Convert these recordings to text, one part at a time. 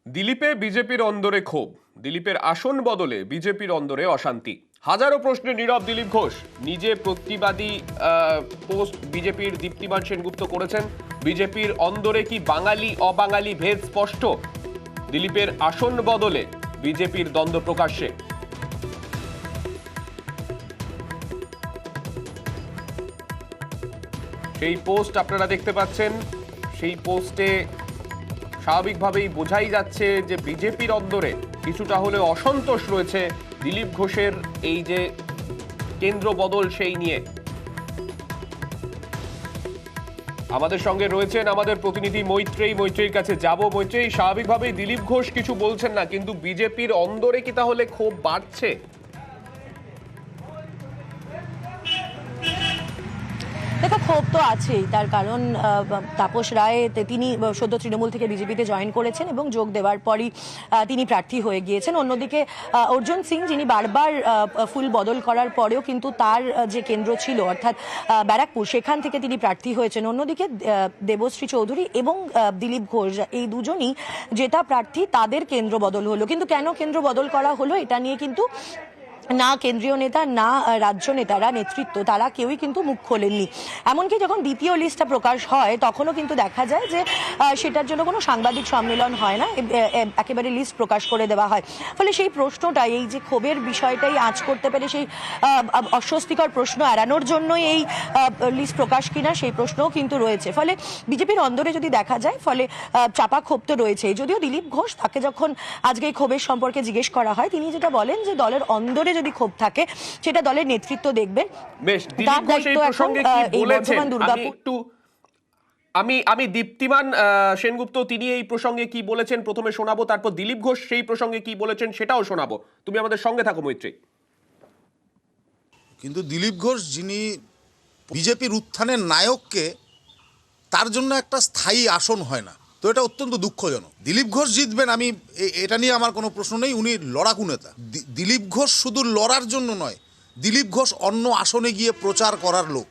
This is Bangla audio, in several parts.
দিলীপে বিজেপির অন্দরে ক্ষোভ, দিলীপের আসন বদলে বিজেপির অন্দরে অশান্তি। হাজারো প্রশ্নে নীরব দিলীপ ঘোষ। নিজে প্রতিবাদী পোস্ট বিজেপির দীপ্তিমান সেনগুপ্ত করেছেন। বিজেপির অন্দরে কি বাঙালি অবাঙালি ভেদ স্পষ্ট? দিলীপের আসন বদলে বিজেপির দ্বন্দ্ব প্রকাশ্যে। সেই পোস্ট আপনারা দেখতে পাচ্ছেন। সেই পোস্টে স্বাভাবিকভাবেই বোঝাই যাচ্ছে যে বিজেপির অন্দরে কিছুটা হলেও অসন্তোষ রয়েছে দিলীপ ঘোষের এই যে কেন্দ্র বদল সেই নিয়ে। আমাদের সঙ্গে রয়েছেন আমাদের প্রতিনিধি মৈত্রেয়ীর কাছে যাব। মৈত্রেয়ী, স্বাভাবিকভাবেই দিলীপ ঘোষ কিছু বলছেন না, কিন্তু বিজেপির অন্দরে কি তাহলে ক্ষোভ বাড়ছে? দেখো, ক্ষোভ তো আছেই। তার কারণ তাপস রায় তিনি সদ্য তৃণমূল থেকে বিজেপিতে জয়েন করেছেন এবং যোগ দেওয়ার পরই তিনি প্রার্থী হয়ে গিয়েছেন। অন্যদিকে অর্জুন সিং, যিনি বারবার ফুল বদল করার পরেও কিন্তু তার যে কেন্দ্র ছিল অর্থাৎ ব্যারাকপুর, সেখান থেকে তিনি প্রার্থী হয়েছেন। অন্যদিকে দেবশ্রী চৌধুরী এবং দিলীপ ঘোষ, এই দুজনই জেতা প্রার্থী, তাদের কেন্দ্র বদল হলো। কিন্তু কেন কেন্দ্র বদল করা হলো, এটা নিয়ে কিন্তু না কেন্দ্রীয় নেতা না রাজ্য নেতারা, নেতৃত্ব, তারা কেউই কিন্তু মুখ খোলেননি। এমনকি যখন দ্বিতীয় লিস্টটা প্রকাশ হয় তখনও কিন্তু দেখা যায় যে সেটার জন্য কোনো সাংবাদিক সম্মেলন হয় না, একেবারে লিস্ট প্রকাশ করে দেওয়া হয়। ফলে সেই প্রশ্নটা, এই যে ক্ষোভের বিষয়টাই আঁচ করতে পেরে সেই অস্বস্তিকর প্রশ্ন এড়ানোর জন্যই এই লিস্ট প্রকাশ কিনা, সেই প্রশ্নও কিন্তু রয়েছে। ফলে বিজেপির অন্দরে যদি দেখা যায়, ফলে চাপা ক্ষোভ তো রয়েছে। যদিও দিলীপ ঘোষ, তাকে যখন আজকে এই ক্ষোভের সম্পর্কে জিজ্ঞেস করা হয়, তিনি যেটা বলেন যে দলের অন্দরে যদি ক্ষোভ থাকে সেটা দলের নেতৃত্ব দেখবেন। বেশ, দিলীপ ঘোষ এই প্রসঙ্গে কি বলেছেন আমি দীপ্তিমান সেনগুপ্ত তিনি এই প্রসঙ্গে কি বলেছেন প্রথমে শোনাবো, তারপর দিলীপ ঘোষ সেই প্রসঙ্গে কি বলেছেন সেটাও শোনাবো। তুমি আমাদের সঙ্গে থাকো মৈত্রী। কিন্তু দিলীপ ঘোষ, যিনি বিজেপির উত্থানের নায়ককে, তার জন্য একটা স্থায়ী আসন হয় না, তো এটা অত্যন্ত দুঃখজনক। দিলীপ ঘোষ জিতবেন, আমি এটা নিয়ে আমার কোনো প্রশ্ন নেই, উনি লড়াকু নেতা। দিলীপ ঘোষ শুধু লড়ার জন্য নয়, দিলীপ ঘোষ অন্য আসনে গিয়ে প্রচার করার লোক।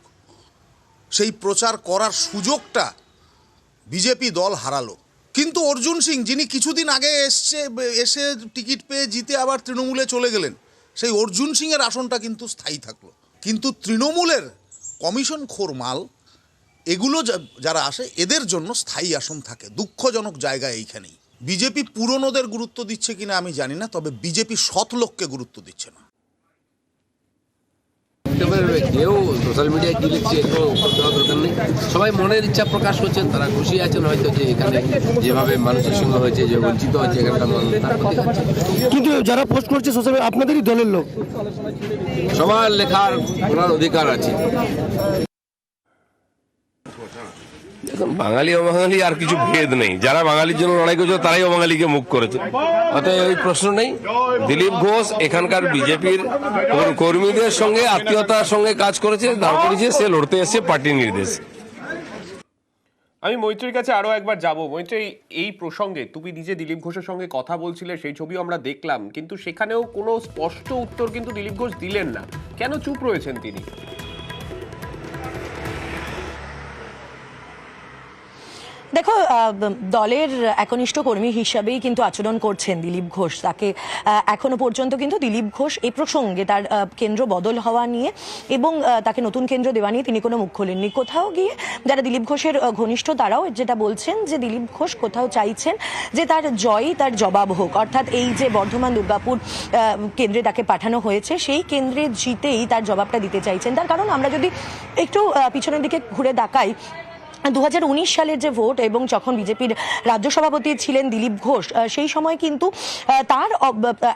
সেই প্রচার করার সুযোগটা বিজেপি দল হারালো। কিন্তু অর্জুন সিং, যিনি কিছুদিন আগে এসে টিকিট পেয়ে জিতে আবার তৃণমূলে চলে গেলেন, সেই অর্জুন সিংয়ের আসনটা কিন্তু স্থায়ী থাকলো। কিন্তু তৃণমূলের কমিশন খোর মাল এগুলো যারা আসে, এদের জন্য স্থায়ী আসন থাকে। দুঃখজনক জায়গা এইখানেই। বিজেপি পুরনোদের গুরুত্ব দিচ্ছে কিনা আমি জানি না, তবে বিজেপি সৎ লোককে গুরুত্ব দিচ্ছে না। কেউ সোশ্যাল মিডিয়ায় কি লিখছে এগুলো দেওয়া দরকার নেই। সবাই মনের ইচ্ছা প্রকাশ করছেন, তারা খুশি আছেন হয়তো যে এখানে যেভাবে মানুষের সঙ্গে হয়েছে, যে বঞ্চিত হয়েছে এখানকার মানুষ, কিন্তু যারা পোস্ট করছে সোশ্যাল মিডিয়া আপনাদেরই দলের লোক। সবার লেখার করার অধিকার আছে। বাঙালি অবাঙালি আর কিছু ভেদ নেই। যারা বাঙালির জন্য লড়াই করেছে তারাই অবাঙালিকে মুখ করেছে, অতএব এই প্রশ্ন নেই। দিলীপ ঘোষ এখানকার বিজেপির কর্মীদের সঙ্গে আত্মীয়তার সঙ্গে কাজ করেছে, দাঁড় করেছে, সে লড়তে এসেছে পার্টির নির্দেশ। আমি মৈত্রীর কাছে আরো একবার যাব। মৈত্রী, এই প্রসঙ্গে তুমি নিজে দিলীপ ঘোষের সঙ্গে কথা বলছিলে, সেই ছবিও আমরা দেখলাম, কিন্তু সেখানেও কোনো স্পষ্ট উত্তর কিন্তু দিলীপ ঘোষ দিলেন না। কেন চুপ রয়েছেন তিনি? দেখো, দলের একনিষ্ঠ কর্মী হিসাবেই কিন্তু আচরণ করছেন দিলীপ ঘোষ। তাকে এখনো পর্যন্ত কিন্তু দিলীপ ঘোষ এই প্রসঙ্গে, তার কেন্দ্র বদল হওয়া নিয়ে এবং তাকে নতুন কেন্দ্র দেওয়া নিয়ে তিনি কোনো মুখ খোলেননি। কোথাও গিয়ে যারা দিলীপ ঘোষের ঘনিষ্ঠ, তারাও যেটা বলছেন যে দিলীপ ঘোষ কোথাও চাইছেন যে তার জয়ই তার জবাব হোক। অর্থাৎ এই যে বর্ধমান দুর্গাপুর কেন্দ্রে তাকে পাঠানো হয়েছে, সেই কেন্দ্রে জিতেই তার জবাবটা দিতে চাইছেন। তার কারণ আমরা যদি একটু পিছনের দিকে ঘুরে তাকাই, 2019 সালের যে ভোট এবং যখন বিজেপির রাজ্য সভাপতি ছিলেন দিলীপ ঘোষ, সেই সময় কিন্তু তার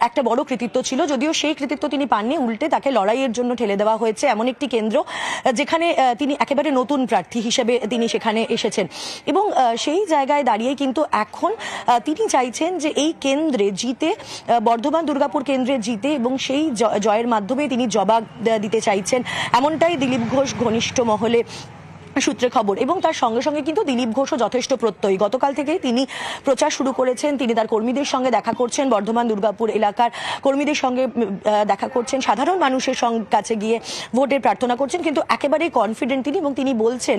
একটা বড় কৃতিত্ব ছিল। যদিও সেই কৃতিত্ব তিনি পাননি, উল্টে তাকে লড়াইয়ের জন্য ঠেলে দেওয়া হয়েছে এমন একটি কেন্দ্র যেখানে তিনি একেবারে নতুন প্রার্থী হিসেবে তিনি সেখানে এসেছেন। এবং সেই জায়গায় দাঁড়িয়ে কিন্তু এখন তিনি চাইছেন যে এই কেন্দ্রে জিতে, বর্ধমান দুর্গাপুর কেন্দ্রে জিতে এবং সেই জয়ের মাধ্যমে তিনি জবাব দিতে চাইছেন। এমনটাই দিলীপ ঘোষ ঘনিষ্ঠ মহলে সূত্রে খবর। এবং তার সঙ্গে সঙ্গে কিন্তু দিলীপ ঘোষও যথেষ্ট প্রত্যয়ী। গতকাল থেকেই তিনি প্রচার শুরু করেছেন, তিনি তার কর্মীদের সঙ্গে দেখা করছেন, বর্ধমান দুর্গাপুর এলাকার কর্মীদের সঙ্গে দেখা করছেন, সাধারণ মানুষের কাছে গিয়ে ভোটের প্রার্থনা করছেন, কিন্তু একেবারেই কনফিডেন্ট তিনি। এবং তিনি বলছেন,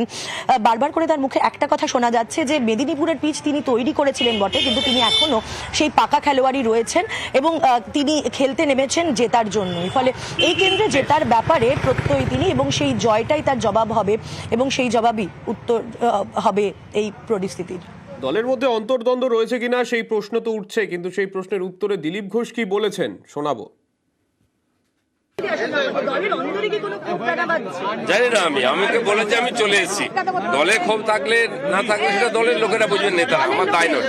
বারবার করে তার মুখে একটা কথা শোনা যাচ্ছে যে মেদিনীপুরের পিচ তিনি তৈরি করেছিলেন বটে, কিন্তু তিনি এখনো সেই পাকা খেলোয়াড়ই রয়েছেন এবং তিনি খেলতে নেমেছেন জেতার জন্যই। ফলে এই কেন্দ্রে জেতার ব্যাপারে প্রত্যয়ী তিনি, এবং সেই জয়টাই তার জবাব হবে এবং সেই জবাবই উত্তর হবে এই পরিস্থিতির। দলের মধ্যে অন্তর্দ্বন্দ্ব রয়েছে কিনা সেই প্রশ্ন তো উঠছে, কিন্তু সেই প্রশ্নের উত্তরে দিলীপ ঘোষ কি বলেছেন শোনাবো। জানি না, আমাকে বলেছে, আমি চলে এসেছি। দলে ক্ষোভ থাকলে না থাকলে সেটা দলের লোকেরা বুঝবেন, নেতারা, আমার দায় নয়।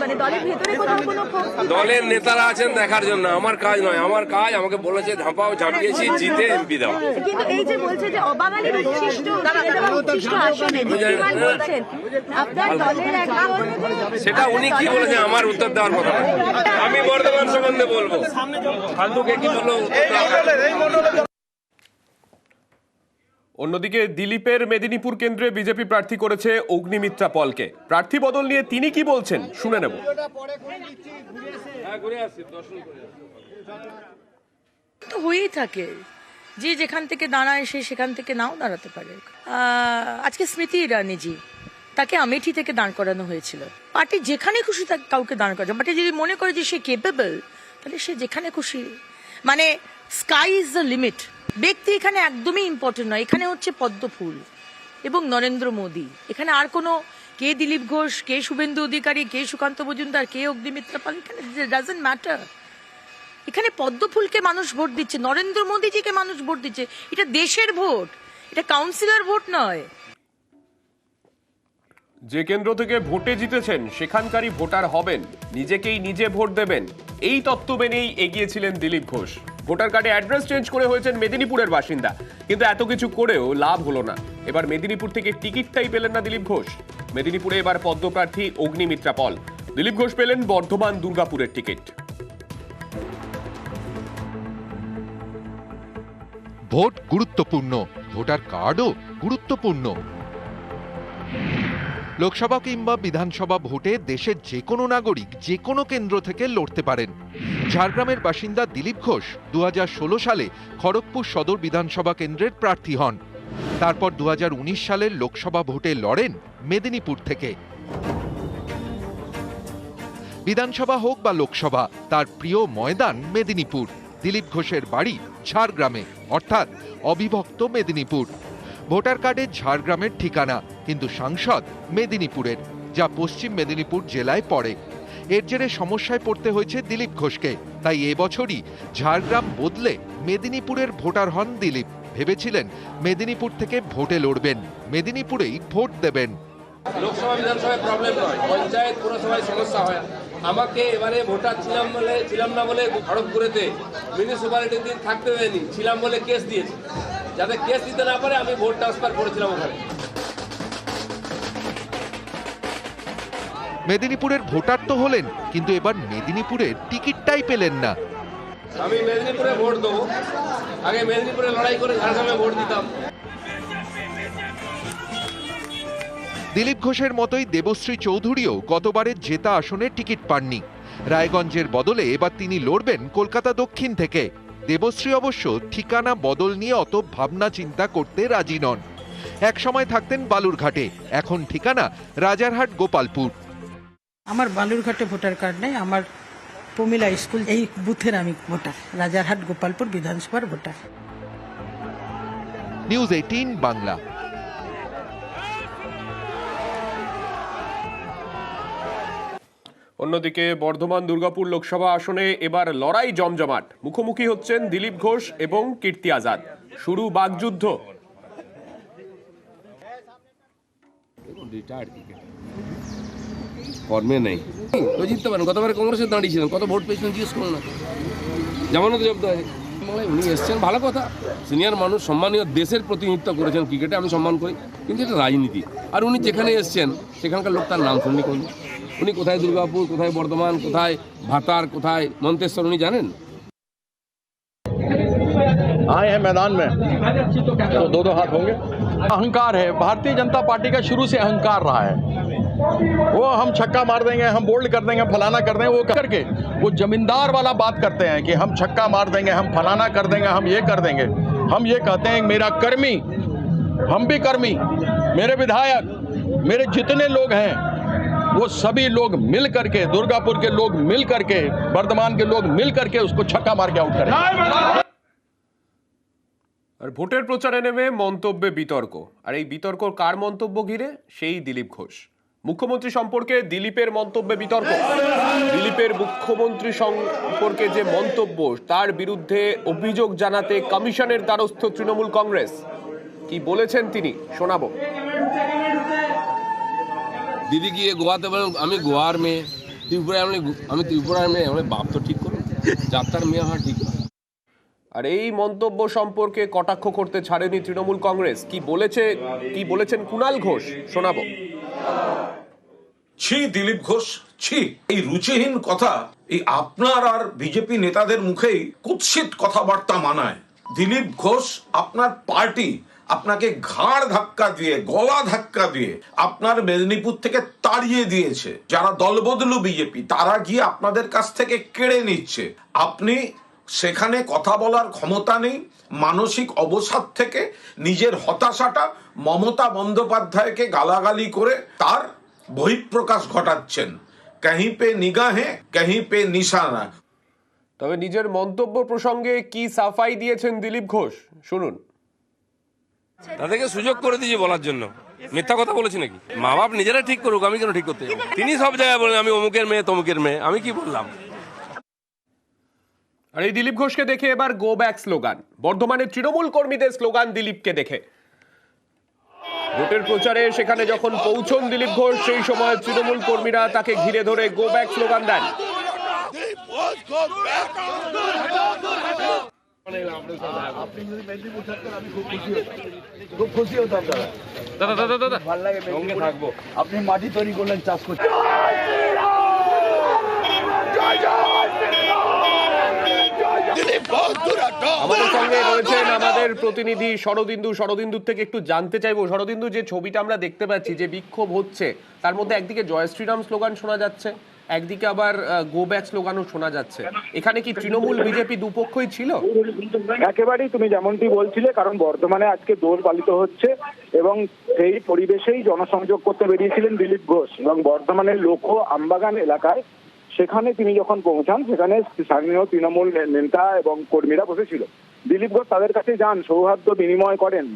দলের নেতারা আছেন দেখার জন্য, আমার কাজ নয়। আমার কাজ, আমাকে বলেছে ঝাঁপাও, ঝাঁপিয়েছি, জিতে এমপি দেওয়া। সেটা উনি কি বলেছেন আমার উত্তর দেওয়ার কথা না। আমি বর্ধমান সম্বন্ধে বলবো, ফালতুকে কি বলবো। অন্যদিকে দিলীপের মেদিনীপুর কেন্দ্রে বিজেপি প্রার্থী করেছে অগ্নিমিত্রা পলকে। প্রার্থী বদল নিয়ে তিনি কি বলছেন শুনে নেব। তো হয়েই থাকে, যে যেখান থেকে দাঁড়ায় সে সেখান থেকে নাও দাঁড়াতে পারে। আজকে স্মৃতি ইরানিজি, তাকে আমেঠি থেকে দাঁড় করানো হয়েছিল। পার্টি যেখানে খুশি তাকে কাউকে দাঁড় করানো, পার্টি যদি মনে করে যে সে কেপেবল, তাহলে সে যেখানে খুশি, মানে স্কাই ইজ দ্য লিমিট। ব্যক্তি এখানে একদমই ইম্পর্টেন্ট নয়, এখানে হচ্ছে পদ্ম ফুল এবং নরেন্দ্র মোদী। এখানে আর কোনো কে দিলীপ ঘোষ, কে শুভেন্দু অধিকারী, কে সুকান্ত মজুমদার, কে অগ্নিমিত্রা পাল, এখানে ডাজন্ট ম্যাটার। এখানে পদ্ম ফুলকে মানুষ ভোট দিচ্ছে, নরেন্দ্র মোদীজিকে মানুষ ভোট দিচ্ছে। এটা দেশের ভোট, এটা কাউন্সিলর ভোট নয়। যে কেন্দ্র থেকে ভোটে জিতেছেন সেখানকারই ভোটার হবেন, নিজেকেই নিজে ভোট দেবেন, এই তত্ত্ব মেনেই এগিয়েছিলেন দিলীপ ঘোষ। ভোটার কার্ডে অ্যাড্রেস চেঞ্জ করে হয়েছেন মেদিনীপুরের বাসিন্দা, কিন্তু এত কিছু করেও লাভ হলো না। এবার মেদিনীপুর থেকে টিকিটটাই পেলেন না দিলীপ ঘোষ। মেদিনীপুরে এবার পদ্মপ্রার্থী অগ্নিমিত্রা পল, দিলীপ ঘোষ পেলেন বর্ধমান দুর্গাপুরের টিকিট। ভোট গুরুত্বপূর্ণ, ভোটার কার্ডও গুরুত্বপূর্ণ। লোকসভা কিংবা বিধানসভা ভোটে দেশের যে কোনো নাগরিক যে কোনো কেন্দ্র থেকে লড়তে পারেন। ঝাড়গ্রামের বাসিন্দা দিলীপ ঘোষ 2016 সালে খড়গপুর সদর বিধানসভা কেন্দ্রের প্রার্থী হন। তারপর 2019 সালের লোকসভা ভোটে লড়েন মেদিনীপুর থেকে। বিধানসভা হোক বা লোকসভা, তার প্রিয় ময়দান মেদিনীপুর। দিলীপ ঘোষের বাড়ি ঝাড়গ্রামে, অর্থাৎ অবিভক্ত মেদিনীপুর। ভোটার কার্ডে ঝাড়গ্রামের ঠিকানা, কিন্তু সাংসদ মেদিনীপুরের, যা পশ্চিম মেদিনীপুর জেলায় পড়ে। এর জেরে সমস্যায় পড়তে হয়েছে দিলীপ ঘোষকে। তাই এবছরই ঝাড়গ্রাম বদলে মেদিনীপুরের ভোটার হন দিলীপ। ভেবেছিলেন মেদিনীপুর থেকে ভোটে লড়বেন, মেদিনীপুরেই ভোট দেবেন। লোকসভা বিধানসভায় প্রবলেম নয়, পঞ্চায়েত পুরসভায় সমস্যা হয়। আমাকে এবারে ভোটার ছিলাম না বলে খড়গপুরেতে মিউনিসিপ্যালিটির দিন থাকতে দেয়নি, ছিলাম বলে কেস দিয়েছে। যাতে কেস দিতে না পারে আমি ভোট ট্রান্সফার করেছিলাম ওখানে। মেদিনীপুরের ভোটার তো হলেন, কিন্তু এবার মেদিনীপুরের টিকিটটাই পেলেন না। আমি মেদিনীপুরে ভোট দেবো, আগে মেদিনীপুরে লড়াই করে ঝাড়গ্রামে ভোট দিতাম। দিলীপ ঘোষের মতোই দেবশ্রী চৌধুরীও গতবারের জেতা আসনে টিকিট পাননি। রায়গঞ্জের বদলে এবার তিনি লড়বেন কলকাতা দক্ষিণ থেকে। দেবশ্রী অবশ্য ঠিকানা বদল নিয়ে অত ভাবনা চিন্তা করতে রাজি নন। এক সময় থাকতেন বালুরঘাটে, এখন ঠিকানা রাজারহাট গোপালপুর। আমার বালুরঘাটে ভোটার কার্ড নেই, আমার প্রমিলা স্কুল এই বুথের আমি ভোটার, রাজারহাট গোপালপুর বিধানসভার ভোটার। নিউজ 18 বাংলা। অন্যদিকে বর্ধমান দুর্গাপুর লোকসভা আসনে এবার লড়াই জমজমাট। মুখোমুখি হচ্ছেন দিলীপ ঘোষ এবং কীর্তি আজাদ। শুরু বাগযুদ্ধ। কর্মে নেই তো জিততে পারেন। গতবারে কংগ্রেসে দাঁড়িয়েছিলেন, কত ভোট পেয়েছিলেন জিজ্ঞেস করুন না। জামানত জব্দ আছে, উনি এসছেন, ভালো কথা। সিনিয়র মানুষ, সম্মানীয়, দেশের প্রতিনিধিত্ব করেছেন ক্রিকেটে, আমি সম্মান করি, কিন্তু এটা রাজনীতি। আর উনি যেখানে এসছেন সেখানকার লোক তার নাম শুননি কোনদিন। উনি কোথায় দুর্গাপুর, কোথায় বর্ধমান, কোথায় ভাতার, কোথায় মন্তেশ্বর উনি জানেন? आए हैं मैदान में तो दो हाथ होंगे। अहंकार है, भारतीय जनता पार्टी का शुरू से अहंकार रहा है। वो हम छक्का मार देंगे, हम बोल्ड कर देंगे, फलाना कर देंगे, वो करके वो जमींदार वाला बात करते हैं कि हम छक्का मार देंगे, हम फलाना कर देंगे, हम ये कर देंगे। हम ये कहते हैं मेरा कर्मी, हम भी कर्मी, मेरे विधायक, मेरे जितने लोग हैं वो सभी लोग मिल करके, दुर्गापुर के लोग मिल करके, वर्धमान के लोग मिल करके उसको छक्का मार के आउट करेंगे। আর ভোটের প্রচারে নেমে মন্তব্যে বিতর্ক, আর এই বিতর্ক কার মন্তব্য ঘিরে? সেই দিলীপ ঘোষ। মুখ্যমন্ত্রী সম্পর্কে দিলীপের মন্তব্যে বিতর্ক। দিলীপের মুখ্যমন্ত্রী সম্পর্কে যে মন্তব্য, তার বিরুদ্ধে অভিযোগ জানাতে কমিশনের দ্বারস্থ তৃণমূল কংগ্রেস। কি বলেছেন তিনি শোনাবো। দিদি গিয়ে গোয়াতে বলেন আমি গোয়ার মেয়ে, ত্রিপুরায় আমি ত্রিপুরার মেয়ে, আমার বাপ তো ঠিক করুন, যাত্রার মেয়ে হওয়া ঠিক না। আর এই মন্তব্য সম্পর্কে কটাক্ষ করতে ছাড়েনি তৃণমূল কংগ্রেস। কি বলেছেন কুণাল ঘোষ শোনাবো। ছি দিলীপ ঘোষ, ছি। এই রুচিহীন কথা এই আপনার আর বিজেপি নেতাদের মুখেই কুৎসিত কথাবার্তা মানায়। দিলীপ ঘোষ, আপনার পার্টি আপনাকে ঘাড় ধাক্কা দিয়ে, গলা ধাক্কা দিয়ে আপনার মেদিনীপুর থেকে তাড়িয়ে দিয়েছে। যারা দলবদলু বিজেপি তারা গিয়ে আপনাদের কাছ থেকে কেড়ে নিচ্ছে। আপনি সেখানে কথা বলার ক্ষমতা নেই। মানসিক অবসাদ থেকে নিজের হতাশাটা মমতা বন্দ্যোপাধ্যায়কে গালাগালি করে তার বহিঃপ্রকাশ ঘটাচ্ছেন। কहीं पे নিগাহে, कहीं पे নিশানা। তবে নিজের মন্তব্য প্রসঙ্গে কি সাফাই দিয়েছেন দিলীপ ঘোষ শুনুন। তাদেরকে সুযোগ করে দিয়েছি বলার জন্য, মিথ্যা কথা বলেছি নাকি? মা বাপ নিজেরা ঠিক করুক, আমি কেন ঠিক করতে যাবো? তিনি সব জায়গায় বলেন আমি অমুকের মেয়ে তমুকের মেয়ে, আমি কি বললাম? আর এই দিলীপ ঘোষকে দেখে এবার গো ব্যাক স্লোগান। বর্ধমানের তৃণমূল কর্মীদের স্লোগান দিলীপকে দেখে। ভোটের প্রচারে সেখানে যখন পৌঁছন দিলীপ ঘোষ, সেই সময় তৃণমূল কর্মীরা তাকে ঘিরে ধরে গো ব্যাক স্লোগান দেন। খুব খুশি হতাম দাদা, ভালো লাগে, সঙ্গে থাকবো। আপনি মাটি তৈরি করলেন, চাষ করছেন। আমাদের সঙ্গে রয়েছেন আমাদের প্রতিনিধি শরদিন্দুর থেকে একটু জানতে চাইবো। শরদিন্দু, যে ছবিটা আমরা দেখতে পাচ্ছি, যে বিক্ষোভ হচ্ছে, তার মধ্যে একদিকে জয় শ্রীরাম স্লোগান শোনা যাচ্ছে, একদিকে আবার গো ব্যাক স্লোগানও শোনা যাচ্ছে। এখানে কি তৃণমূল বিজেপি দুপক্ষই ছিল? একেবারেই তুমি যেমনটি বলছিলে, কারণ বর্ধমানে আজকে দোল পালিত হচ্ছে এবং সেই পরিবেশেই জনসংযোগ করতে বেরিয়েছিলেন দিলীপ ঘোষ। এবং বর্ধমানের লোক আমবাগান এলাকায় সেখানে তিনি যখন পৌঁছান, সেখানে স্থানীয় তৃণমূল নেতা এবং কর্মীরা বসেছিল। দিলীপ ঘোষ তাদের কাছে যান, সৌহার্দ্য বিনিময় করেন।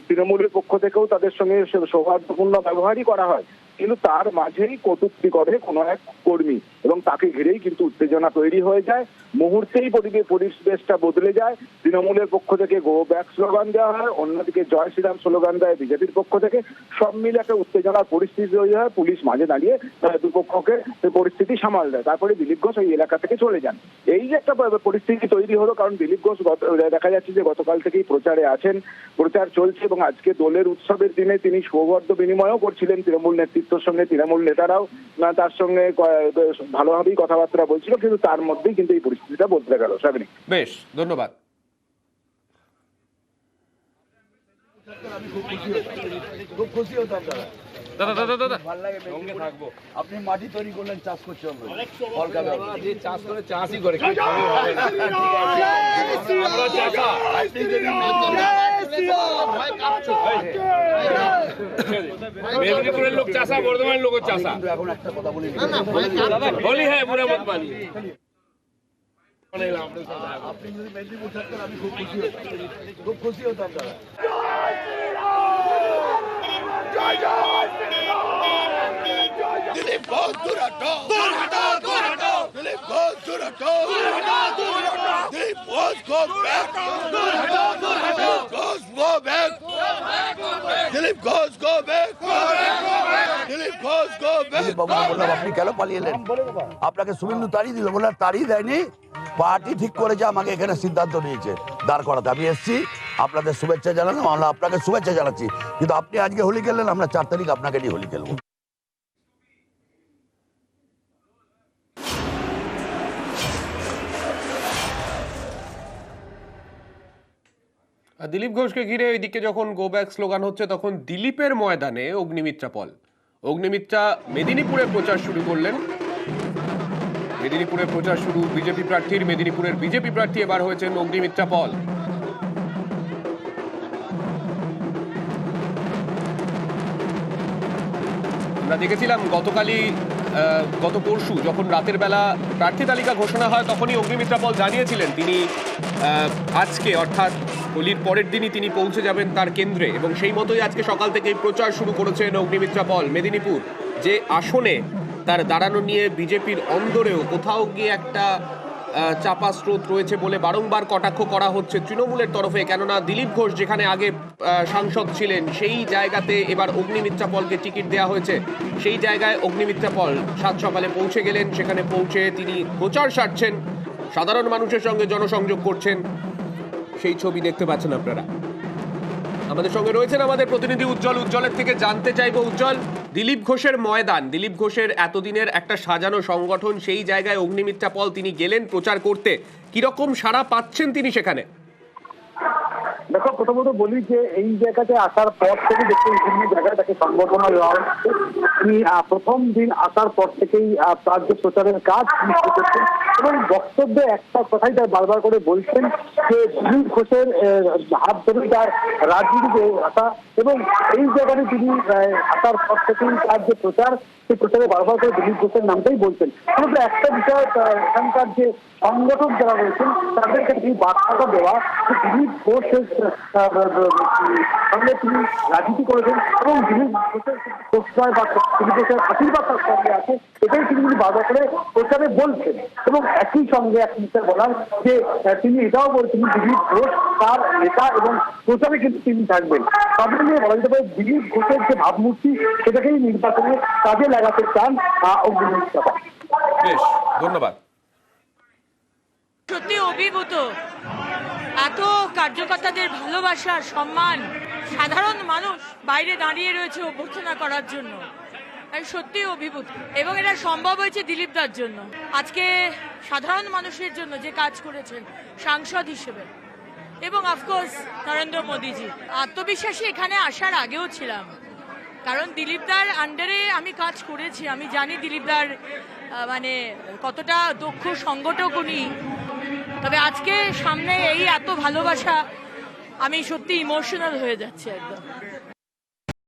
তৃণমূলের পক্ষ থেকেও তাদের সঙ্গে সৌহার্দ্যপূর্ণ ব্যবহারই করা হয়, কিন্তু তার মাঝেই কটূক্তি করে কোনো এক কর্মী এবং তাকে ঘিরেই কিন্তু উত্তেজনা তৈরি হয়ে যায়। মুহূর্তেই পরিবেশটা বদলে যায়। তৃণমূলের পক্ষ থেকে গো ব্যাক স্লোগান দেওয়া হয়, অন্যদিকে জয় শ্রীরাম স্লোগান দেয় বিজেপির পক্ষ থেকে। সব মিলে একটা উত্তেজনার পরিস্থিতি তৈরি হয়। পুলিশ মাঝে দাঁড়িয়ে দুপক্ষকে পরিস্থিতি সামাল দেয়। তারপরে দিলীপ ঘোষ ওই এলাকা থেকে চলে যান। এই যে একটা পরিস্থিতি তৈরি হলো, কারণ দিলীপ ঘোষ দেখা যাচ্ছে যে গতকাল থেকেই প্রচারে আছেন, প্রচার চলছে এবং আজকে দোলের উৎসবের দিনে তিনি সৌহার্দ্য বিনিময়ও করছিলেন তৃণমূল নেতৃত্বের সঙ্গে। তৃণমূল নেতারাও তার সঙ্গে ভালোভাবেই কথাবার্তা বলছিল, কিন্তু তার মধ্যেই কিন্তু এই পরিস্থিতিটা বদলে গেল। সাগরিক, বেশ, ধন্যবাদ। খুব খুশি হতাম দাদা, ভালো লাগে, সঙ্গে থাকবো। আপনি মাটি তৈরি করলেন, চাষ করছেন, যে চাষ করে চাষই করে। মেদিনীপুরের লোক চাষা, বর্ধমানের লোক চাষা। এখন একটা কথা বলি, বলি হ্যাঁ, পুরো মত মানি। আপনি যদি মেদিনীপুর থাকতেন আমি খুব খুশি হতাম দাদা। দিলীপ ঘোষ দূর হটো, দিলীপ ঘোষ দূর হটো, Dilip Ghosh go back, Ghosh go back, Dilip Ghosh go back, Dilip Ghosh go back. বাবু বললাম আপনি কেন পালিয়ে এলেন? আপনাকে শুভেন্দু তাড়িয়ে দিল। বললাম তাড়িয়ে দেয়নি, পার্টি ঠিক করেছে আমাকে এখানে সিদ্ধান্ত নিয়েছে দাঁড় করাতে। আমি এসছি আপনাদের শুভেচ্ছা জানালাম, আমরা আপনাকে শুভেচ্ছা জানাচ্ছি, কিন্তু আপনি আজকে হোলি খেললেন, আমরা 4 তারিখ আপনাকে নিয়ে হোলি খেলবো। আর দিলীপ ঘোষকে ঘিরে এইদিকে যখন গো ব্যাক স্লোগান হচ্ছে, তখন দিলীপের ময়দানে অগ্নিমিত্রা পল। অগ্নিমিত্রা মেদিনীপুরে প্রচার শুরু করলেন। মেদিনীপুরে প্রচার শুরু বিজেপি প্রার্থীর। মেদিনীপুরের বিজেপি প্রার্থী এবার হয়েছেন অগ্নিমিত্রা পল। আমরা দেখেছিলাম গত পরশু যখন রাতের বেলা প্রার্থী তালিকা ঘোষণা হয়, তখনই অগ্নিমিত্রা পল জানিয়েছিলেন তিনি আজকে অর্থাৎ হোলির পরের দিনই তিনি পৌঁছে যাবেন তার কেন্দ্রে, এবং সেই মতোই আজকে সকাল থেকেই প্রচার শুরু করেছেন অগ্নিমিত্রা পল। মেদিনীপুর যে আসনে তার দাঁড়ানো নিয়ে বিজেপির অন্দরেও কোথাও গিয়ে একটা চাপা স্রোত রয়েছে বলে বারংবার কটাক্ষ করা হচ্ছে তৃণমূলের তরফে, কেননা দিলীপ ঘোষ যেখানে আগে সাংসদ ছিলেন সেই জায়গাতে এবার অগ্নিমিত্রা পলকে টিকিট দেওয়া হয়েছে। সেই জায়গায় অগ্নিমিত্রা পল সাত সকালে পৌঁছে গেলেন। সেখানে পৌঁছে তিনি প্রচার সারছেন, সাধারণ মানুষের সঙ্গে জনসংযোগ করছেন। সেই ছবি দেখতে পাচ্ছেন আপনারা। আমাদের সঙ্গে রয়েছেন আমাদের প্রতিনিধি উজ্জ্বল। উজ্জ্বলের থেকে জানতে চাইবো, উজ্জ্বল, দিলীপ ঘোষের ময়দান, দিলীপ ঘোষের এতদিনের একটা সাজানো সংগঠন, সেই জায়গায় অগ্নিমিত্রা পল তিনি গেলেন প্রচার করতে। কিরকম সাড়া পাচ্ছেন তিনি সেখানে? দেখো, প্রথমত বলি যে এই জায়গাতে আসার পর থেকে দেখতে বিভিন্ন জায়গায় তাকে সংবর্ধনা দেওয়া হচ্ছে। তিনি প্রথম দিন আসার পর থেকেই তার যে প্রচারের কাজ তিনি শুরু করছেন, এবং বক্তব্যে একটা কথাই তার বারবার করে বলছেন যে দিলীপ ঘোষের হাত ধরে তার রাজনীতিতে আসা, এবং এই জায়গাতে তিনি আসার পর থেকেই তার যে প্রচার, সেই প্রচারে বারবার করে দিলীপ ঘোষের নামটাই বলছেন। কিন্তু একটা বিষয়, এখানকার যে সংগঠক যারা রয়েছেন তাদেরকে তিনি বার্তাটা দেওয়া যে দিলীপ ঘোষের সঙ্গে তিনি রাজনীতি করেছেন, এবং দিলীপ ঘোষের প্রশ্রয় বা দিলীপ ঘোষের আশীর্বাদ তার সঙ্গে আছে, এটাই তিনি বারবার করে প্রচারে বলছেন। এবং একই সঙ্গে এক মিনিট বলার যে তিনি এটাও বলছেন দিলীপ ঘোষ তার নেতা, এবং প্রচারে কিন্তু তিনি থাকবেন। সব মিলিয়ে বলা যেতে পারে দিলীপ ঘোষের যে ভাবমূর্তি সেটাকেই নির্বাচনে কাজে লাগাতে চান অগ্নিমিত্রা পল। বেশ, ধন্যবাদ। সত্যি অভিভূত, এত কার্যকর্তাদের ভালোবাসা, সম্মান, সাধারণ মানুষ বাইরে দাঁড়িয়ে রয়েছে অভ্যর্থনা করার জন্য। আমি সত্যি অভিভূত, এবং এটা সম্ভব হয়েছে দিলীপ দার জন্য। আজকে সাধারণ মানুষের জন্য যে কাজ করেছেন সাংসদ হিসেবে, এবং অফকোর্স নরেন্দ্র মোদীজি। আত্মবিশ্বাসী এখানে আসার আগেও ছিলাম, কারণ দিলীপ দার আন্ডারে আমি কাজ করেছি। আমি জানি দিলীপ দার মানে কতটা দক্ষ সংগঠক উনি। তবে আজকে সামনে এই এত ভালোবাসা, আমি সত্যি ইমোশনাল হয়ে যাচ্ছি একদম।